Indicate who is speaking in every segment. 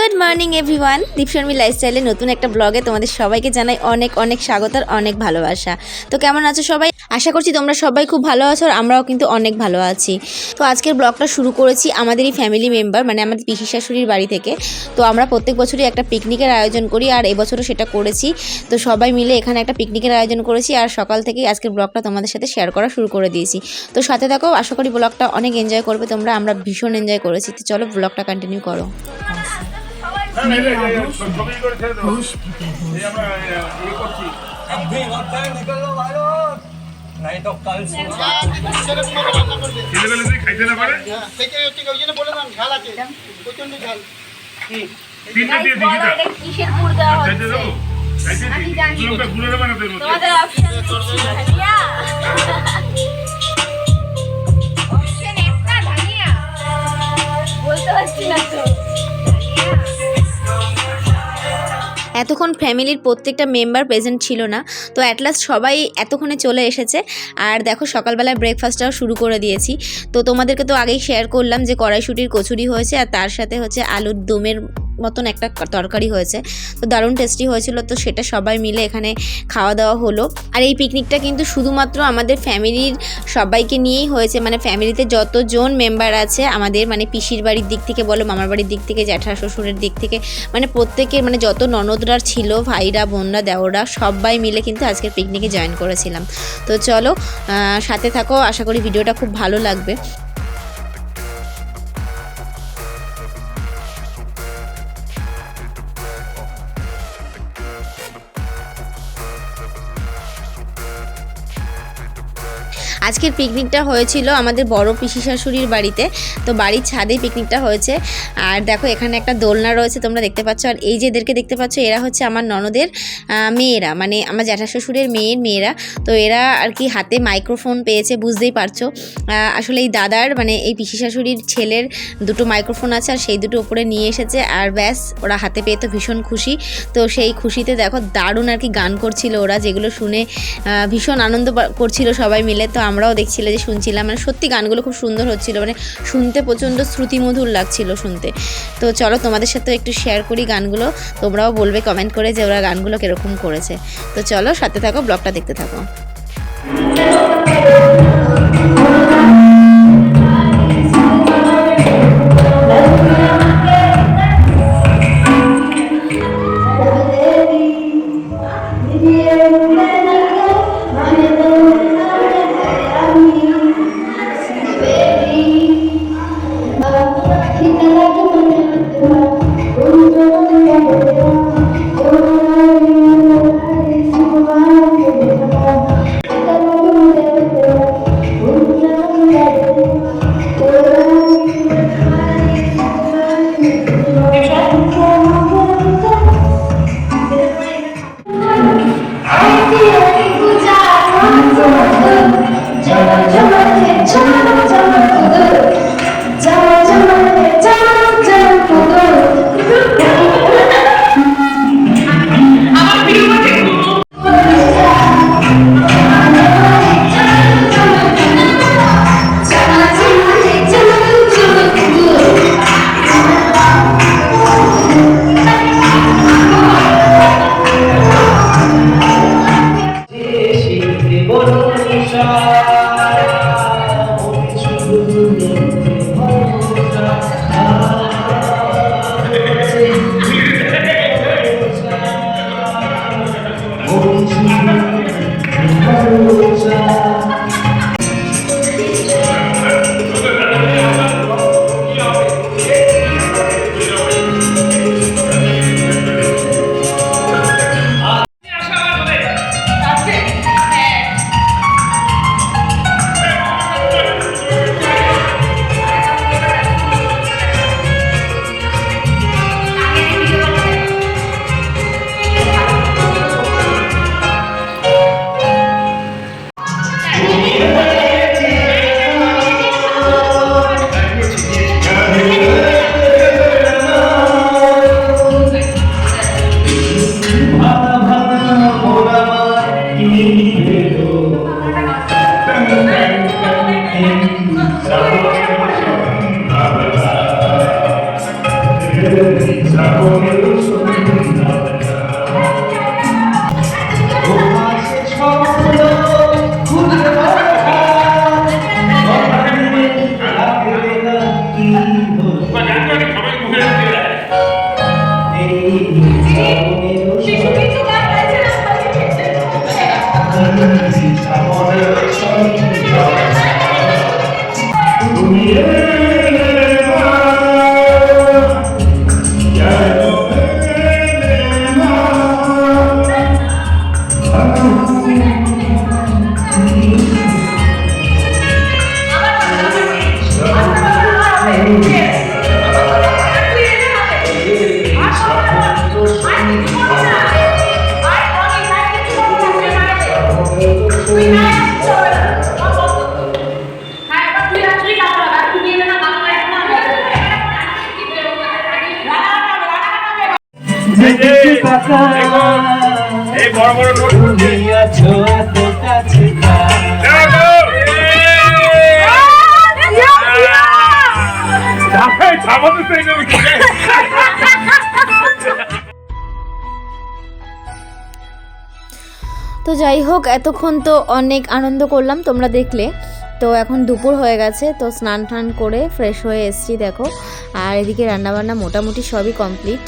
Speaker 1: Good morning everyone, দীপশর্মী লাইফস্টাইলে নতুন একটা ব্লগে তোমাদের সবাইকে জানাই অনেক অনেক স্বাগত আর অনেক ভালোবাসা। তো কেমন আছো সবাই? আশা করছি তোমরা সবাই খুব ভালো আছো আর আমরাও কিন্তু অনেক ভালো আছি। তো আজকের ব্লগটা শুরু করেছি আমাদেরই ফ্যামিলি মেম্বার মানে আমাদের পিসি শাশুড়ির বাড়ি থেকে। তো আমরা প্রত্যেক বছরই একটা পিকনিকের আয়োজন করি আর এবছরও সেটা করেছি। তো সবাই মিলে এখানে একটা পিকনিকের আয়োজন করেছি আর সকাল থেকেই আজকের ব্লগটা তোমাদের সাথে শেয়ার করা শুরু করে দিয়েছি। তো সাথে থাকো, আশা করি ব্লগটা অনেক এনজয় করবে তোমরা। আমরা ভীষণ এনজয় করেছি। তো চলো ব্লগটা কন্টিনিউ করো। এতক্ষণ ফ্যামিলির প্রত্যেকটা মেম্বার প্রেজেন্ট ছিল না, তো অ্যাট লাস্ট সবাই এতক্ষণে চলে এসেছে। আর দেখো সকালবেলায় ব্রেকফাস্টটাও শুরু করে দিয়েছি। তো তোমাদেরকে তো আগেই শেয়ার করলাম যে কড়াইশুঁটির কচুরি হয়েছে আর তার সাথে হচ্ছে আলুর দমের মতন একটা তরকারি হয়েছে। তো দারুণ টেস্টি হয়েছিল। তো সেটা সবাই মিলে এখানে খাওয়া দাওয়া হলো। আর এই পিকনিকটা কিন্তু শুধুমাত্র আমাদের ফ্যামিলির সবাইকে নিয়েই হয়েছে, মানে ফ্যামিলিতে যতজন মেম্বার আছে আমাদের, মানে পিসির বাড়ির দিক থেকে বলো, মামার বাড়ির দিক থেকে, জ্যাঠা শ্বশুরের দিক থেকে, মানে প্রত্যেকের, মানে যত ননদরা ছিল, ভাইরা বোনরা দেওররা সবাই মিলে কিন্তু আজকের পিকনিকে জয়েন করেছিলাম। তো চলো সাথে থাকো, আশা করি ভিডিওটা খুব ভালো লাগবে। আজকের পিকনিকটা হয়েছিল আমাদের বড় পিসি শাশুড়ির বাড়িতে। তো বাড়ির ছাদেই পিকনিকটা হয়েছে। আর দেখো এখানে একটা দোলনা রয়েছে, তোমরা দেখতে পাচ্ছ। আর এই যে এদেরকে দেখতে পাচ্ছ, এরা হচ্ছে আমার ননদের মেয়েরা, মানে আমার জ্যাঠা শ্বশুরের মেয়েরা। তো এরা আর কি হাতে মাইক্রোফোন পেয়েছে, বুঝতেই পারছো। আসলে এই দাদার, মানে এই পিসি শাশুড়ির ছেলের দুটো মাইক্রোফোন আছে আর সেই দুটো উপরে নিয়ে এসেছে। আর ব্যাস, ওরা হাতে পেয়ে তো ভীষণ খুশি। তো সেই খুশিতে দেখো দারুণ আর কি গান করছিল ওরা, যেগুলো শুনে ভীষণ আনন্দ করছিল সবাই মিলে। তো আমরাও দেখছিলে যে শুনছিলাম, মানে সত্যি গানগুলো খুব সুন্দর হচ্ছিল, মানে শুনতে প্রচণ্ড শ্রুতিমধুর লাগছিল শুনতে। তো চলো তোমাদের সাথে একটু শেয়ার করি গানগুলো, তোমরাও বলবে কমেন্ট করে যে ওরা গানগুলো কীরকম করেছে। তো চলো সাথে থাকো, ব্লগটা দেখতে থাকো।
Speaker 2: Thank you.
Speaker 1: তো যাই হোক, এতক্ষণ তো অনেক আনন্দ করলাম, তোমরা দেখলে। তো এখন দুপুর হয়ে গেছে, তো স্নান টান করে ফ্রেশ হয়ে এসেছি দেখো। আর এদিকে রান্নাবান্না মোটামুটি সবই কমপ্লিট।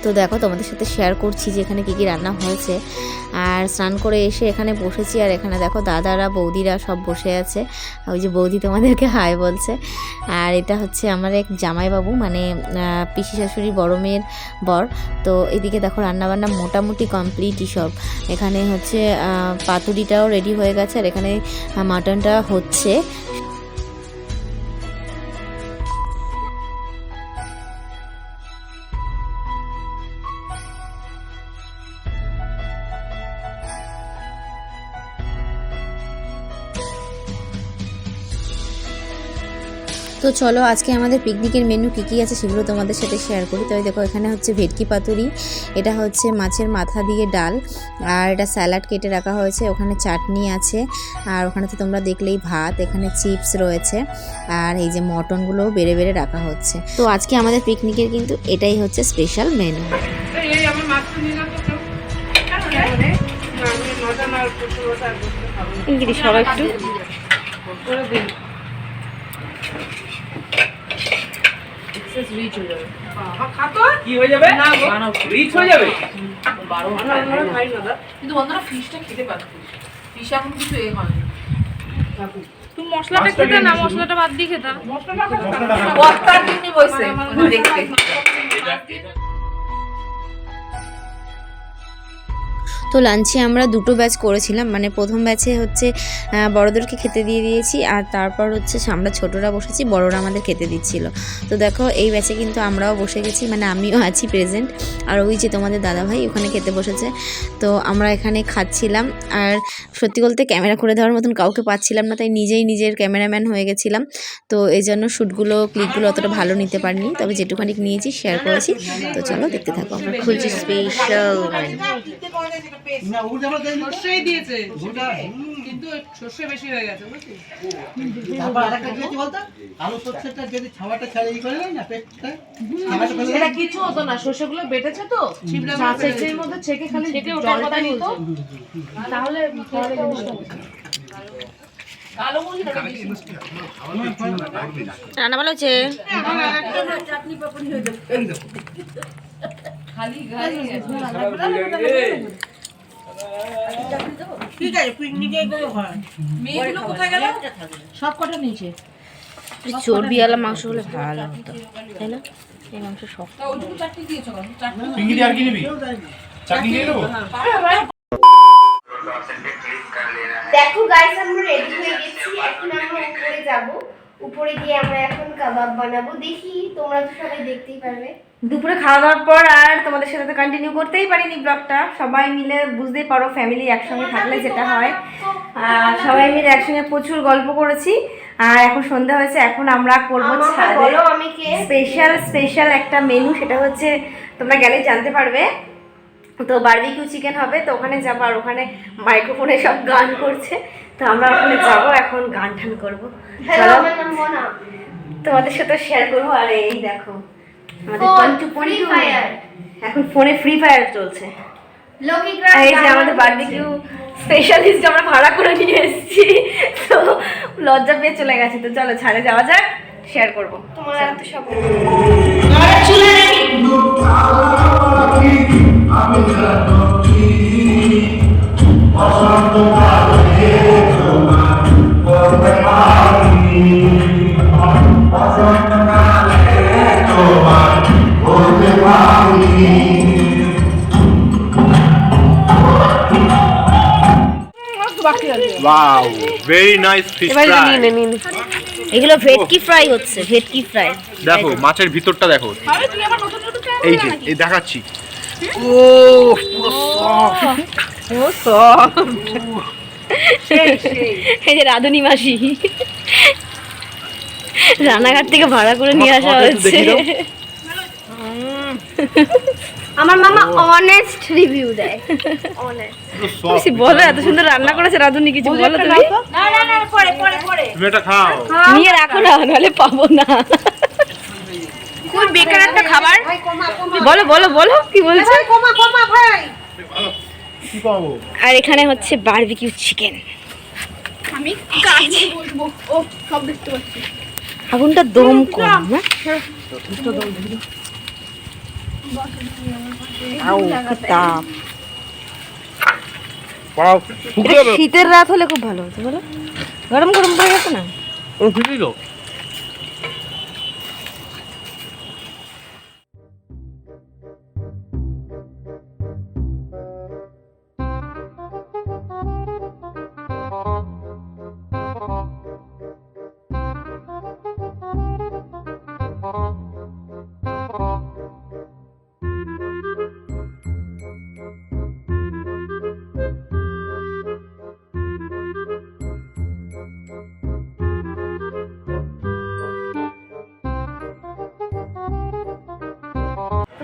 Speaker 1: তো দেখো তোমাদের সাথে শেয়ার করছি যে এখানে কী কী রান্না হয়েছে। আর স্নান করে এসে এখানে বসেছি, আর এখানে দেখো দাদারা বৌদিরা সব বসে আছে। ওই যে বৌদি তোমাদেরকে হাই বলছে। আর এটা হচ্ছে আমার এক জামাইবাবু, মানে পিসি শাশুড়ি বড় মেয়ের বর। তো এদিকে দেখো রান্নাবান্না মোটামুটি কমপ্লিটই সব। এখানে হচ্ছে পাতুরিটাও রেডি হয়ে গেছে, আর এখানে মাটনটা হচ্ছে। তো চলো আজকে আমাদের পিকনিকের মেনু কী কী আছে সেগুলো তোমাদের সাথে শেয়ার করি। তবে দেখো এখানে হচ্ছে ভেটকি পাতুরি, এটা হচ্ছে মাছের মাথা দিয়ে ডাল, আর এটা স্যালাড কেটে রাখা হয়েছে, ওখানে চাটনি আছে, আর ওখানে তো তোমরা দেখলেই ভাত, এখানে চিপস রয়েছে, আর এই যে মটনগুলোও বেড়ে বেড়ে রাখা হচ্ছে। তো আজকে আমাদের পিকনিকের কিন্তু এটাই হচ্ছে স্পেশাল মেনু। সবাই একটু
Speaker 2: কি হয়ে যাবে? রিচ হয়ে যাবে।
Speaker 3: কিন্তু বন্ধুরা ফিশটা খেতে পারতিস। ফিশ এখন কিছু এ হয় না। তুই মশলাটা খেতে না, মশলাটা বাদ দিয়ে খেতা। মশলাটা কতটা দিনই বসে দেখতে।
Speaker 1: তো লাঞ্চে আমরা দুটো ব্যাচ করেছিলাম, মানে প্রথম ব্যাচে হচ্ছে বড়োদেরকে খেতে দিয়ে দিয়েছি, আর তারপর হচ্ছে আমরা ছোটরা বসেছি, বড়রা আমাদের খেতে দিচ্ছিল। তো দেখো এই ব্যাচে কিন্তু আমরাও বসে গেছি, মানে আমিও আছি প্রেজেন্ট, আর ওই যে তোমাদের দাদাভাই ওখানে খেতে বসেছে। তো আমরা এখানে খাচ্ছিলাম, আর সত্যি বলতে ক্যামেরা করে দেওয়ার মতন কাউকে পাচ্ছিলাম না, তাই নিজেই নিজের ক্যামেরাম্যান হয়ে গেছিলাম। তো এই জন্য শ্যুটগুলো ক্লিপগুলো অতটা ভালো নিতে পারিনি, তবে যেটুখানি নিয়েছি শেয়ার করেছি। তো চলো দেখতে থাকো। আমরা খুলছি স্পেশাল
Speaker 2: না ও যেন
Speaker 3: সর্ষেই দিয়েছে কিন্তু সর্ষে বেশি হয়ে গেছে বুঝছিস।
Speaker 2: তারপর আরেকটা কি হচ্ছে বলতো, আলু সর্ষেটা যদি ছাওয়াটা ছাড়ে ই করে না পেটটা,
Speaker 3: এটা কিছু হতো না, সর্ষেগুলো বেটেছে তো মাছের মধ্যে ছেঁকে খালি ওটার কথা নিত, তাহলে কালো মুরগি
Speaker 1: রান্না ভালো হচ্ছে।
Speaker 3: চাটনি পাপড়ি হয়ে যাবে খালি গাড়ি ঠিক আছে। পিকনিকে এগুলো হয়। মেয়েগুলো কোথায় গেল? সব কটা নিচে।
Speaker 1: চর্বিওয়ালা মাংস হলে ভালো হতো, তাই না? এই মাংস শক্ত।
Speaker 3: ওইটুকু চাটনি দিয়েছো কেন? চাটনি
Speaker 2: পিঙ্গি আর কি নিবি? চাটনি নিয়ে নেবো।
Speaker 4: দেখো গাইস আমরা রেডি হয়ে গেছি, এখন আমরা উপরে যাব। উপরে গিয়ে আমরা এখন কাবাব বানাবো, দেখি তোমরা তো সবাই দেখতেই পারবে।
Speaker 1: দুপুরে খাওয়া দাওয়ার পর আর তোমাদের সাথে তো কন্টিনিউ করতেই পারিনি ব্লগটা। সবাই মিলে বুঝতেই পারো ফ্যামিলি একসঙ্গে থাকলে যেটা হয়, সবাই মিলে একসঙ্গে প্রচুর গল্প করেছি। আর এখন সন্ধ্যা হয়েছে, এখন আমরা করবো স্পেশাল একটা মেনু, সেটা হচ্ছে তোমরা গেলে জানতে পারবে। তো বারবিকিউ চিকেন হবে, তো ওখানে যাবো, আর ওখানে মাইক্রোফোনে সব গান করছে, তো আমরা ওখানে যাবো, এখন গান টান করবো, তোমাদের সাথে শেয়ার করবো। আর এই দেখো আমাদের পঞ্চু
Speaker 4: ফ্রি
Speaker 1: পঞ্চু
Speaker 4: ফায়ার
Speaker 1: এখন ফোনে ফ্রি ফায়ার চলছে।
Speaker 4: লকি
Speaker 1: এই যে আমাদের বারবিকিউ স্পেশালিস্ট আমরা ভাড়া করে নিয়ে এসেছি, তো লজ্জা পেয়ে চলে গেছে। তো চলো ছাদে যাওয়া যাক, শেয়ার করবো
Speaker 4: তোমার এত সব
Speaker 5: Wow, very nice fish
Speaker 1: এবার
Speaker 5: fry.
Speaker 1: নিয়ে নে, নিয়ে নে। এগুলো ভেটকি ফ্রাই হচ্ছে, ভেটকি ফ্রাই।
Speaker 5: দেখো মাছের ভিতরটা দেখো,
Speaker 3: আরে তুই আবার নতুন নতুন channel
Speaker 5: এই যে
Speaker 3: নাকি?
Speaker 5: এই দেখাচ্ছি। ও পুরো সফট।
Speaker 1: এই যে রাধুনি মাসি রানাঘাট থেকে ভাড়া করে নিয়ে আসা
Speaker 5: আমাকে একটু
Speaker 1: হয়েছে।
Speaker 5: দেখিয়ে দাও।
Speaker 4: আমার মামা অনেস্ট রিভিউ দেয় অনেস্ট
Speaker 1: খুশি বলো, এত সুন্দর রান্না করেছে রাধুনি, কিছু বলো তুমি।
Speaker 3: না না না পরে পরে পরে
Speaker 5: তুমি এটা খাও।
Speaker 1: নিয়ে রাখো না, নাহলে পাবো না।
Speaker 3: খুব বেকার একটা খাবার।
Speaker 1: বলো বলো বলো কি বলছো।
Speaker 5: কি পাবো?
Speaker 1: আর এখানে হচ্ছে বারবিকিউ চিকেন।
Speaker 3: আমি কাছে বসবো। ও সব দেখতে পাচ্ছি।
Speaker 1: আগুনটা দম কম, হ্যাঁ? আউ, কি তাপ।
Speaker 5: পাও।
Speaker 1: এটা
Speaker 5: ফুকে যাবে।
Speaker 1: শীতের রাত হলে খুব ভালো হতো বলো, গরম গরম পড়ে গেছে না।
Speaker 5: ও ফুকে গেল।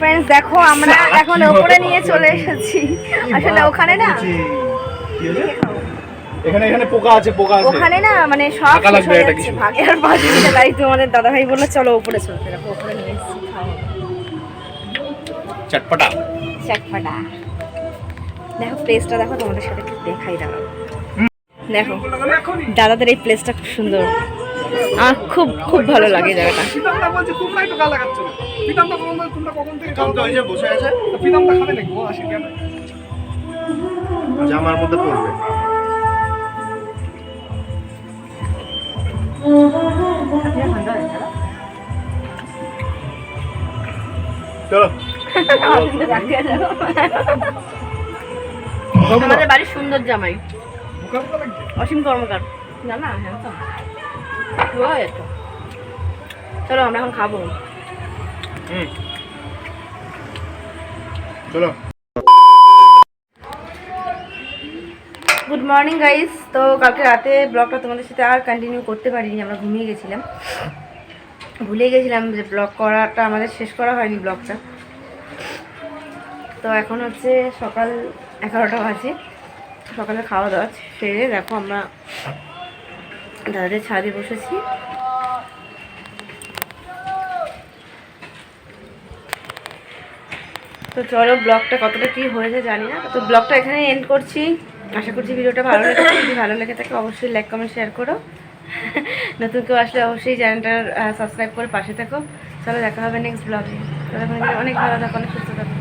Speaker 1: ফ্রেন্ডস দেখো আমরা এখন উপরে নিয়ে চলে এসেছি। আসলে ওখানে না,
Speaker 5: এখানে এখানে পোকা আছে, পোকা আছে।
Speaker 1: ওখানে না মানে সব
Speaker 5: টাকা
Speaker 1: শেষ
Speaker 5: লাগবে
Speaker 1: হয়ে
Speaker 5: এটা
Speaker 1: যাচ্ছে,
Speaker 5: কিছু।
Speaker 1: ভাগে আর বাকি দিতে দায়িত্ব আমাদের দাদা ভাই বললো চলো উপরে চলো। দেখো উপরে নিয়ে এসেছি, খাওয়া
Speaker 5: চটপটা।
Speaker 1: চটপটা। দেখো প্লেসটা দেখো, তোমাদের সাথে একটু দেখাই দাঁড়াও। দেখো দাদাদের এই প্লেসটা খুব সুন্দর, আমার খুব খুব ভালো লাগে জায়গাটা।
Speaker 6: পিতামটা বলছে তোমরা একটু গা লাগাচ্ছ না। পিতামটা বলছে তোমরা কখন থেকে খাও?
Speaker 5: ওই যে বসে আছে,
Speaker 6: পিতামটা খাবে নাকি? ও আসি কেন?
Speaker 5: জামার মধ্যে পড়বে। চলো।
Speaker 1: আমাদের বাড়ির সুন্দর জামাই
Speaker 6: মুখামুখা লাগছে?
Speaker 1: অসীম কর্মকার, না না হ্যান্ডসাম। চলো আমরা এখন খাবো।
Speaker 5: চলো।
Speaker 1: Good morning guys. তো কালকে রাতে ব্লগটা তোমাদের সাথে আর কন্টিনিউ করতে পারিনি, আমরা ঘুমিয়ে গেছিলাম, ভুলে গেছিলাম যে ব্লগ করাটা আমাদের শেষ করা হয়নি ব্লগটা। তো এখন হচ্ছে সকাল 11টা বাজে, সকালে খাওয়া দাওয়া সেরে দেখো আমরা দাদাদের ছাদে বসেছি। তো চলো ব্লগটা কতটা কী হয়েছে জানি না, তো ব্লগটা এখানে এন্ড করছি। আশা করছি ভিডিওটা ভালো লেগেছে, যদি ভালো লেগে থাকে অবশ্যই লাইক কমেন্ট শেয়ার করো। নতুন কেউ আসলে অবশ্যই চ্যানেলটা সাবস্ক্রাইব করে পাশে থাকো। চলো দেখা হবে নেক্সট ব্লগে। ততক্ষণ অনেক ভালো থাকো, অনেক সুস্থ থাকো।